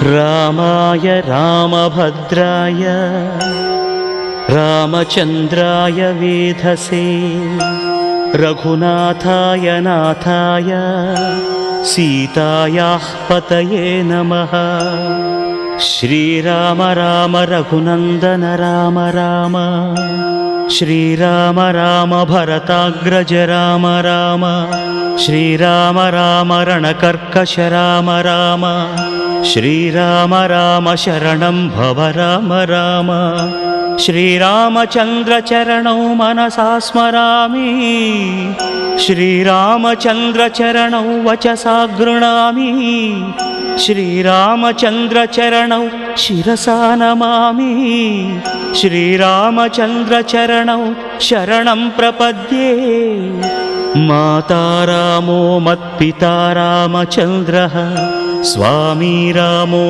रामाय रामभद्राय रामचन्द्राय वेधसे रघुनाथाय नाथाय सीतायाः पतये नमः। श्रीराम राम रघुनन्दन राम राम श्रीराम राम भरताग्रज राम राम श्रीराम राम रणकर्कश राम राम श्रीराम राम शरणं भव राम राम। श्रीरामचन्द्र चरणौ मनसा स्मरामि श्रीरामचन्द्र चरणौ वचसा गृह्णामि श्रीरामचन्द्र चरणौ शिरसा नमामि श्रीरामचन्द्र चरणौ शरणं प्रपद्ये। माता रामो मत्पिता रामचन्द्रः स्वामी रामो